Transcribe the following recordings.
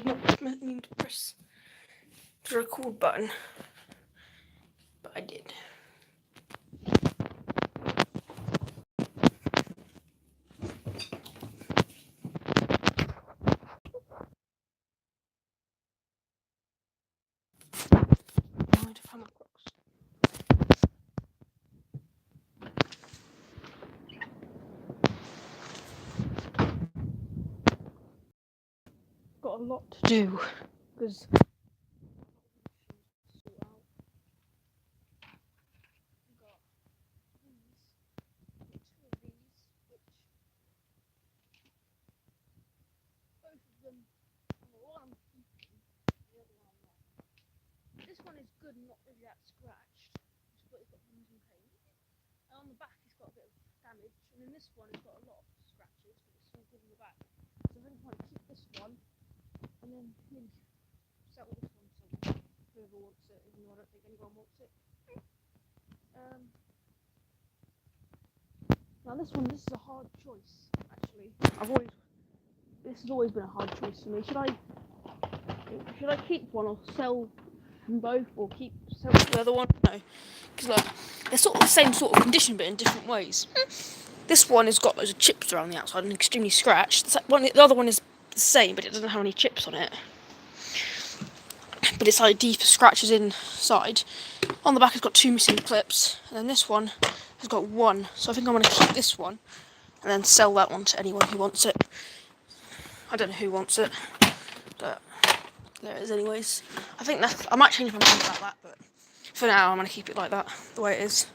did not mean to press the record button, but I did. Got a lot to do because this one is good, not really that scratched, but it's got bruising paint. And on the back, it's got a bit of damage, and then this one has got a lot of scratches, but it's still good in the back. So I think I want to keep this one, and then maybe sell this one to whoever wants it, even though I don't think anyone wants it. Now this is a hard choice, actually. This has always been a hard choice for me. Should I keep one or sell them both, or sell the other one? No, because like they're sort of the same sort of condition, but in different ways. This one has got loads of chips around the outside and extremely scratched. The other one is the same, but it doesn't have any chips on it. But it's like deeper scratches inside. On the back, it's got 2 missing clips, and then this one has got 1. So I think I'm going to keep this one and then sell that one to anyone who wants it. I don't know who wants it, but there it is anyways. I might change my mind about that, but for now I'm going to keep it like that, the way it is.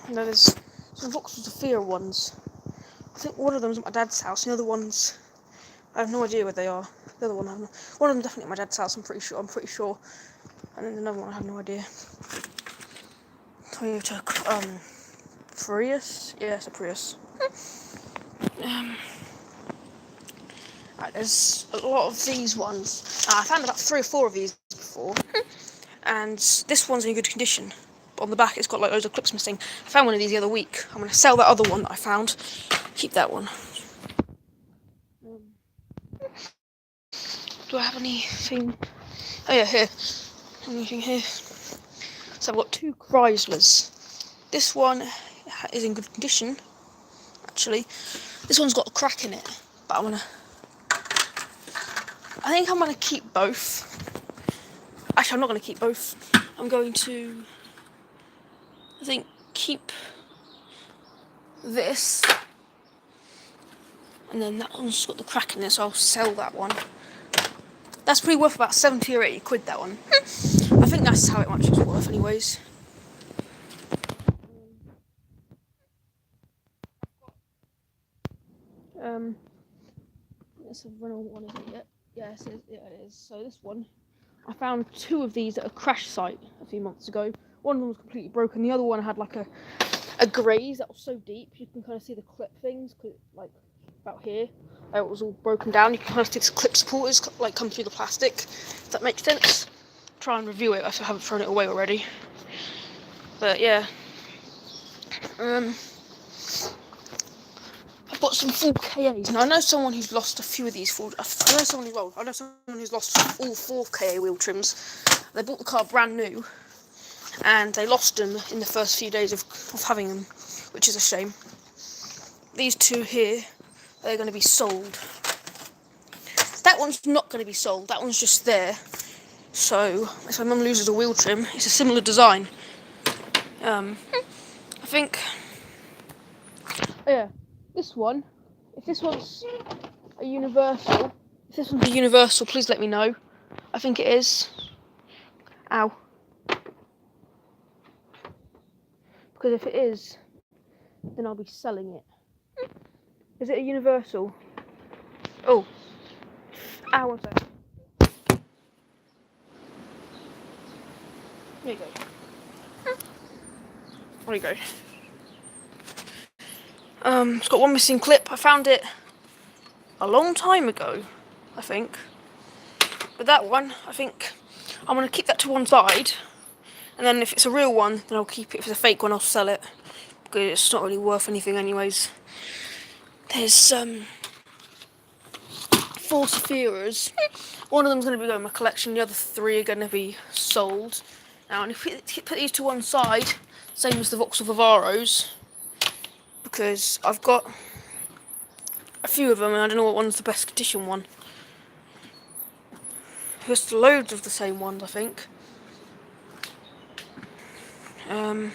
And then there's some Voxel Sophia ones. I think one of them's at my dad's house, the other one's, I have no idea where they are. The other one, one of them definitely at my dad's house, I'm pretty sure. And then another one, I have no idea. Toyota Prius? Yeah, it's a Prius. Right, there's a lot of these ones. I found about 3 or 4 of these before. And this one's in good condition. But on the back, it's got like loads of clips missing. I found one of these the other week. I'm going to sell that other one that I found. Keep that one. Do I have anything? Oh yeah, here. Anything here? So I've got 2 Chryslers. This one is in good condition, actually. This one's got a crack in it, but I think I'm gonna keep both. Actually, I'm not gonna keep both. I'm going to, I think, keep this, and then that one's got the crack in it, so I'll sell that one. That's pretty worth about 70 or 80 quid, that one. I think that's how much it's worth, anyways. It's a Renault one, isn't it? Yes, it is. So this one, I found 2 of these at a crash site a few months ago. One of them was completely broken. The other one had like a graze that was so deep you can kind of see the clip things, like about here. It was all broken down. You can kind of see the clip supporters like come through the plastic. If that makes sense. Try and review it if I haven't thrown it away already. But yeah. I've got some full KAs. Now I know someone who's lost a few of these I know someone who's lost all 4 KA wheel trims. They bought the car brand new, and they lost them in the first few days of having them, which is a shame. These 2 here, they're going to be sold. That one's not going to be sold. That one's just there. So if my mum loses a wheel trim, it's a similar design. I think. Oh yeah. This one, if this one's a universal, please let me know. I think it is. Ow. Because if it is, then I'll be selling it. Is it a universal? Oh. Ow, one sec. There you go. There you go. It's got 1 missing clip. I found it a long time ago, I think. But that one, I think I'm going to keep that to one side. And then if it's a real one, then I'll keep it. If it's a fake one, I'll sell it. because it's not really worth anything anyways. There's 4 Sephiras. One of them's going to be going in my collection, the other 3 are going to be sold. Now, and if we put these to one side, same as the Vauxhall Vivaros, because I've got a few of them and I don't know what one's the best condition one. There's loads of the same ones, I think. But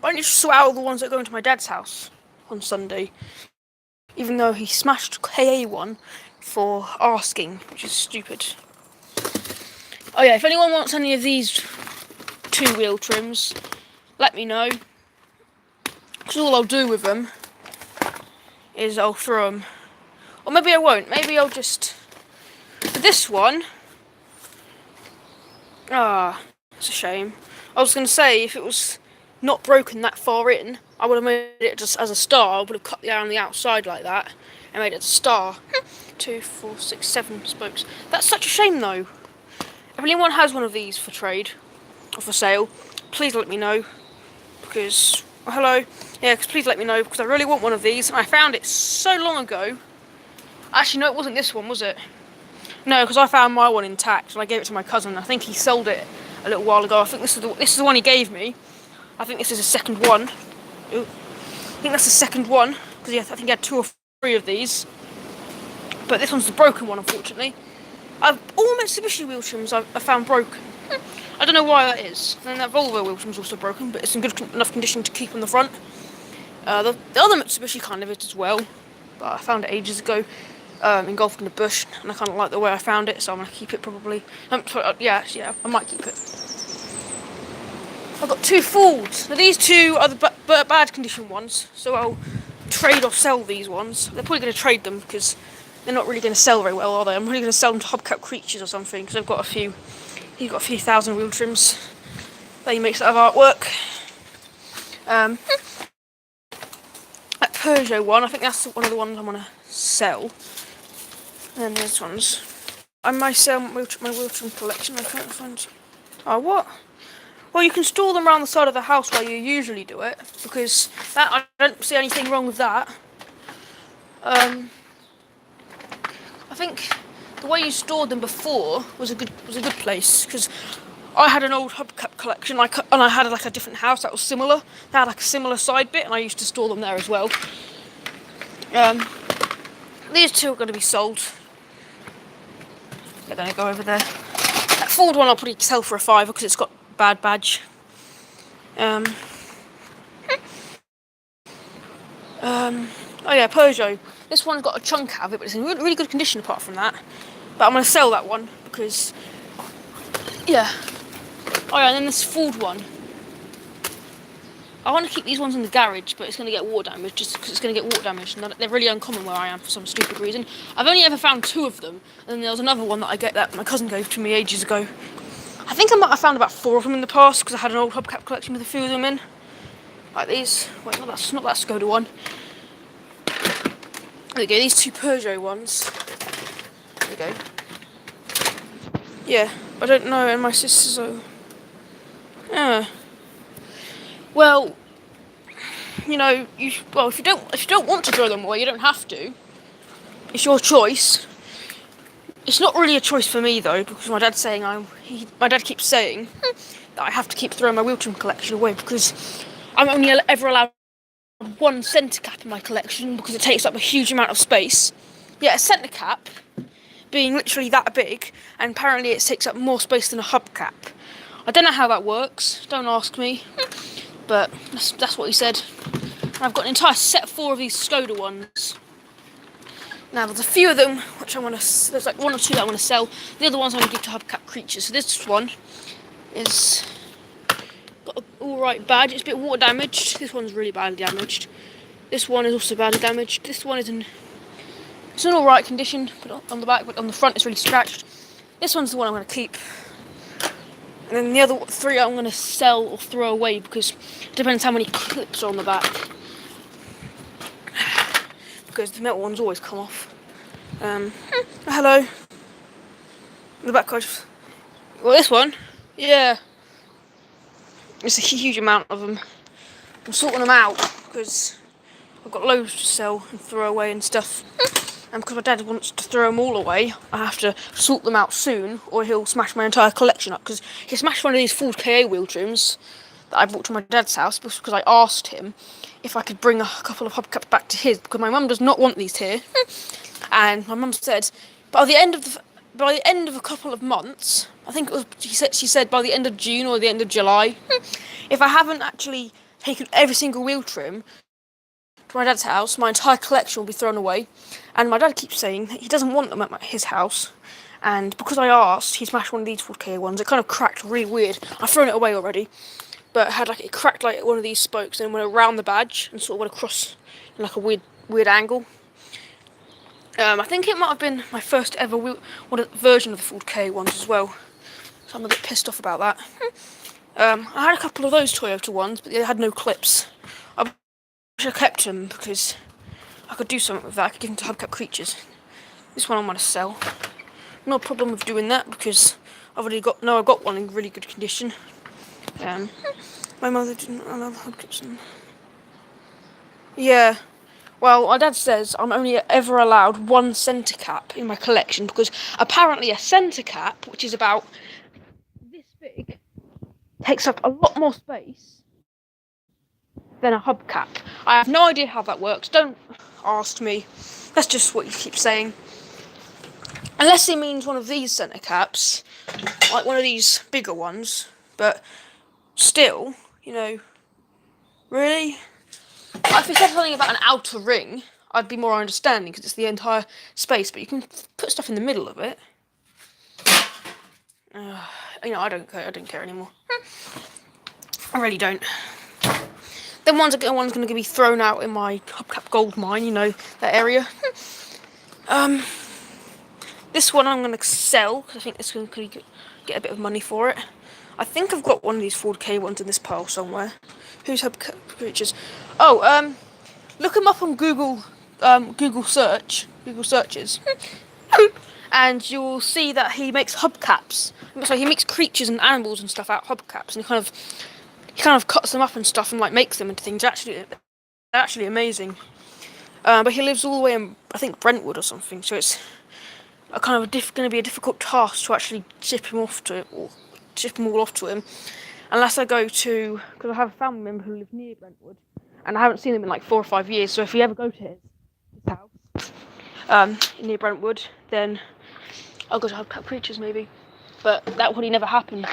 I need to sort out all the ones that go into my dad's house on Sunday, even though he smashed KA1 for asking, which is stupid. Oh yeah, if anyone wants any of these 2 wheel trims, let me know. Because all I'll do with them is I'll throw them. Or maybe I won't. Maybe I'll just... For this one... it's a shame. I was going to say, if it was not broken that far in, I would have made it just as a star. I would have cut down the outside like that and made it a star. 2, 4, 6, 7 spokes. That's such a shame though. If anyone has one of these for trade or for sale, please let me know. Because, oh, hello. Yeah, please let me know because I really want one of these. And I found it so long ago. Actually, no, it wasn't this one, was it? No, because I found my one intact and I gave it to my cousin. I think he sold it a little while ago. I think this is the one he gave me. I think this is the second one. Ooh. I think that's the second one because I think he had 2 or 3 of these. But this one's the broken one, unfortunately. All Mitsubishi wheel trims I found broken. I don't know why that is. And that Volvo wheel trim's also broken, but it's in good enough condition to keep on the front. The other Mitsubishi kind of is as well, but I found it ages ago, engulfed in the bush, and I kind of like the way I found it, so I'm going to keep it probably. Yeah, I might keep it. I've got 2 Fords. Now these 2 are the bad condition ones, so I'll trade or sell these ones. They're probably going to trade them because they're not really going to sell very well, are they? I'm really going to sell them to Hubcap Creatures or something because I've got a few. He's got a few thousand wheel trims that he makes out of artwork. That Peugeot one, I think that's one of the ones I want to sell. And then there's ones. I might sell my wheel trim collection. I can't find. Oh, what? Well, you can store them around the side of the house where you usually do it, because that I don't see anything wrong with that. I think the way you stored them before was a good place, because I had an old hubcap collection, and I had like a different house that was similar. They had like a similar side bit, and I used to store them there as well. These 2 are going to be sold. They're going to go over there. That Ford one I'll probably sell for a £5 because it's got a bad badge. Oh yeah, Peugeot. This one's got a chunk out of it, but it's in really good condition apart from that. But I'm going to sell that one because, yeah. Oh yeah, and then this Ford one. I want to keep these ones in the garage, but it's going to get water damage, just because it's going to get water damage, and they're really uncommon where I am for some stupid reason. I've only ever found 2 of them, and then there was another one that my cousin gave to me ages ago. I think I might have found about 4 of them in the past, because I had an old hubcap collection with a few of them in. Like these. Wait, not that Skoda one. There we go, these 2 Peugeot ones. There we go. Yeah, I don't know, and my sister's... Well, you know, if you don't want to throw them away, you don't have to. It's your choice. It's not really a choice for me though, because my dad keeps saying that I have to keep throwing my wheel trim collection away because I'm only ever allowed 1 centre cap in my collection because it takes up a huge amount of space. Yeah, a centre cap being literally that big, and apparently it takes up more space than a hubcap. I don't know how that works. Don't ask me. But that's what he said. And I've got an entire set of 4 of these Skoda ones. Now there's a few of them which I want to. There's like 1 or 2 that I want to sell. The other ones I'm going to give to Hubcap Creatures. So this one is got an alright badge. It's a bit water damaged. This one's really badly damaged. This one is also badly damaged. This one is in alright condition, but on the back, but on the front it's really scratched. This one's the one I'm going to keep. And then the other 3 I'm going to sell or throw away because it depends how many clips are on the back. Because the metal ones always come off. Hello. The back card. Well, this one, yeah. It's a huge amount of them. I'm sorting them out because I've got loads to sell and throw away and stuff. And because my dad wants to throw them all away, I have to sort them out soon, or he'll smash my entire collection up. Because he smashed one of these Ford KA wheel trims that I brought to my dad's house because I asked him if I could bring a couple of hubcaps back to his, because my mum does not want these here. And my mum said, by the end of a couple of months, I think it was, she said by the end of June or the end of July, if I haven't actually taken every single wheel trim to my dad's house, my entire collection will be thrown away. And my dad keeps saying that he doesn't want them at his house. And because I asked, he smashed one of these 4K ones. It kind of cracked really weird. I've thrown it away already, but it cracked like one of these spokes and went around the badge and sort of went across in like a weird angle. I think it might have been my first ever version of the Ford K ones as well, so I'm a bit pissed off about that. I had a couple of those Toyota ones, but they had no clips. I wish I kept them because I could do something with that. I could give them to hubcap creatures. This one I'm going to sell. No problem with doing that because I've got one in really good condition. My mother didn't allow hubcaps. Yeah. Well, my dad says I'm only ever allowed one centre cap in my collection because apparently a centre cap, which is about this big, takes up a lot more space than a hubcap. I have no idea how that works. Don't ask me. That's just what you keep saying. Unless it means one of these centre caps, like one of these bigger ones. But still, really? If it said something about an outer ring, I'd be more understanding because it's the entire space, but you can put stuff in the middle of it. I don't care anymore. I really don't. Then one's going to be thrown out in my hubcap gold mine, that area. This one I'm going to sell because I think it's going to get a bit of money for it. I think I've got one of these Ford K ones in this pile somewhere. Who's hubcap creatures? Oh, look him up on Google searches, and you'll see that he makes hubcaps. So he makes creatures and animals and stuff out of hubcaps, and he kind of cuts them up and stuff and like makes them into things. Actually amazing. But he lives all the way in, I think, Brentwood or something. So it's going to be a difficult task to actually ship him all off to him, unless I go to, because I have a family member who lives near Brentwood, and I haven't seen him in like 4 or 5 years. So if we ever go to his house near Brentwood, then I'll go to Hubcap Creatures maybe. But that will probably never happen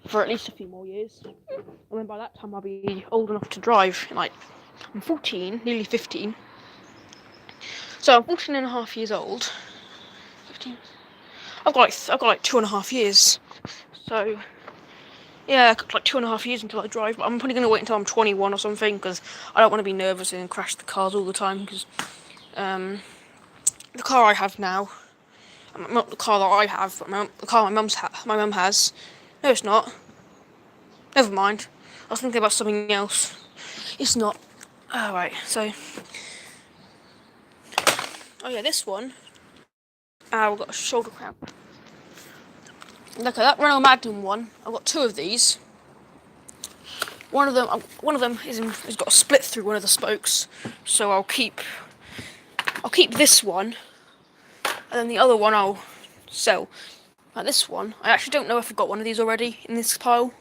for at least a few more years. And then by that time I'll be old enough to drive. I'm 14, nearly 15. So I'm 14 and a half years old. 15. I've got like 2.5 years. So yeah, I've got like 2.5 years until I drive. But I'm probably going to wait until I'm 21 or something because I don't want to be nervous and crash the cars all the time. Because the car I have now, not the car that I have, but the car my mum has. No, it's not. Never mind. I was thinking about something else. It's not. Alright, so. Oh yeah, this one. I've got a shoulder cramp. Look at that Renault Magnum one. I've got 2 of these. One of them has got a split through one of the spokes, so I'll keep this one, and then the other one I'll sell. Like this one, I actually don't know if I've got one of these already in this pile.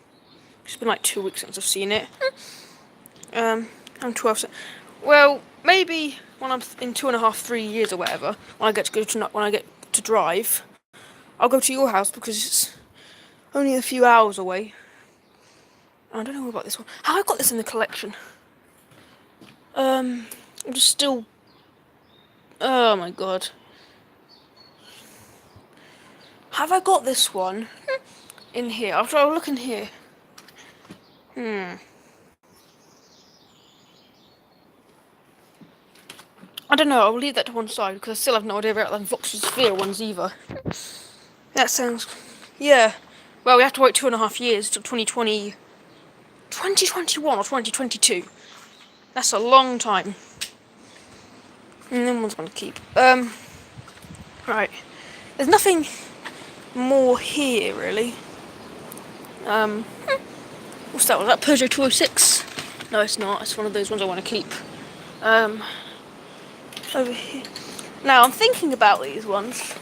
It's been like 2 weeks since I've seen it. I'm 12. Well, maybe when I'm in 2.5, 3 years or whatever, when I get to drive, I'll go to your house because it's only a few hours away. I don't know about this one. How I got this in the collection? I'm just still. Oh my god. Have I got this one in here? I'll look in here. I don't know, I'll leave that to one side because I still have no idea about them Voxel Sphere ones either. That sounds. Yeah. Well, we have to wait 2.5 years till 2021 or 2022. That's a long time. And then one's gonna keep. Right. There's nothing more here really. What's that? Was that Peugeot 206? No, it's not. It's one of those ones I want to keep. Over here. Now, I'm thinking about these ones.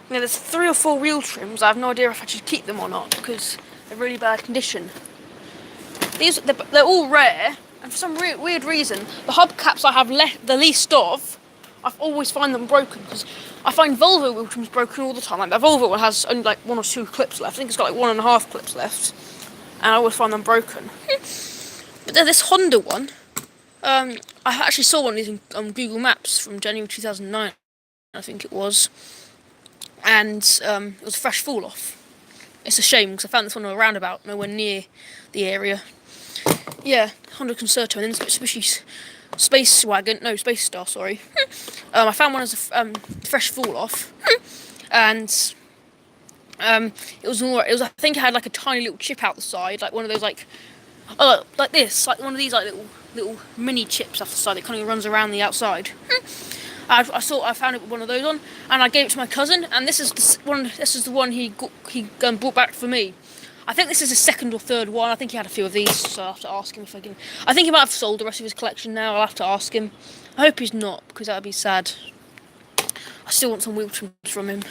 Now, there's 3 or 4 wheel trims. I have no idea if I should keep them or not because they're really bad condition. They're all rare, and for some weird reason, the hubcaps I have the least of, I always find them broken because I find Volvo wheel trims broken all the time. Like the Volvo one has only like 1 or 2 clips left. I think it's got like 1.5 clips left, and I always find them broken. But there's this Honda one. I actually saw one of these on Google Maps from January 2009, I think it was, and it was a fresh fall off. It's a shame because I found this one on a roundabout, nowhere near the area. Yeah, Honda Concerto, and then Mitsubishi Space Star, sorry. I found one as a fresh fall off, and it was all right. I think it had like a tiny little chip out the side, like one of those like this, like one of these like little mini chips off the side that kind of runs around the outside. I found it with one of those on, and I gave it to my cousin, and this is the one he brought back for me. I think this is his 2nd or 3rd one. I think he had a few of these, so I'll have to ask him if I can. I think he might have sold the rest of his collection now. I'll have to ask him. I hope he's not, because that would be sad. I still want some wheel trims from him.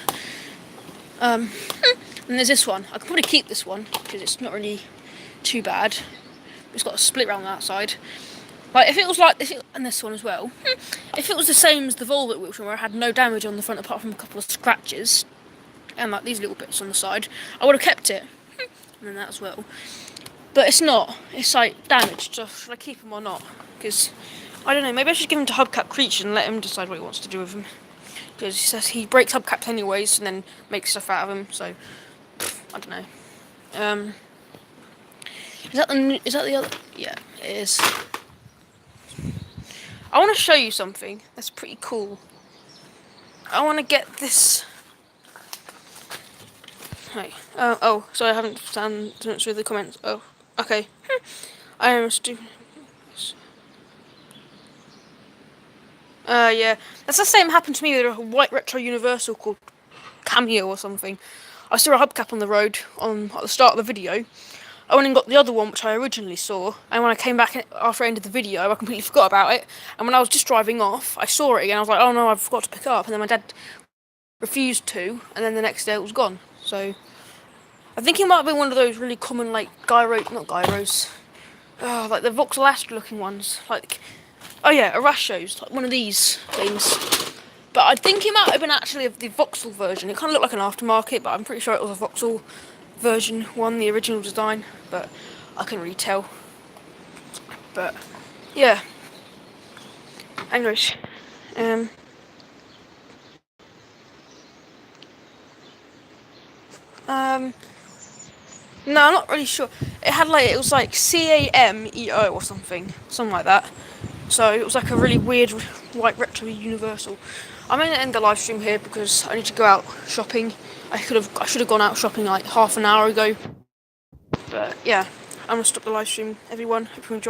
And there's this one. I could probably keep this one because it's not really too bad. It's got a split around the outside. Like and this one as well. If it was the same as the Volvo wheel trim, where I had no damage on the front apart from a couple of scratches and like these little bits on the side, I would have kept it. And that as well, but it's not. It's like damaged. So should I keep him or not? Because I don't know. Maybe I should give him to Hubcap Creature and let him decide what he wants to do with him. Because he says he breaks hubcaps anyways and then makes stuff out of them. So I don't know. Is that the other? Yeah, it is. I want to show you something that's pretty cool. I want to get this. Right. Sorry, I haven't done through the comments. Oh, okay. I am stupid. Yeah. That's the same happened to me with a white retro Universal called Cameo or something. I saw a hubcap on the road at the start of the video. I went and got the other one, which I originally saw, and when I came back after I ended the video, I completely forgot about it. And when I was just driving off, I saw it again. I was like, oh no, I forgot to pick it up. And then my dad refused to, and then the next day it was gone. So I think it might be one of those really common like like the Vauxhall Astra looking ones, like a Rashos, like one of these things. But I think it might have been actually the Vauxhall version. It kind of looked like an aftermarket, but I'm pretty sure it was a Vauxhall version one, the original design. But I couldn't really tell. But yeah. Anyways, no, I'm not really sure. It was like CAMEO or something like that. So it was like a really weird white retro Universal. I'm going to end the live stream here because I need to go out shopping. I should have gone out shopping like half an hour ago. But yeah, I'm gonna stop the live stream. Everyone, hope you enjoy.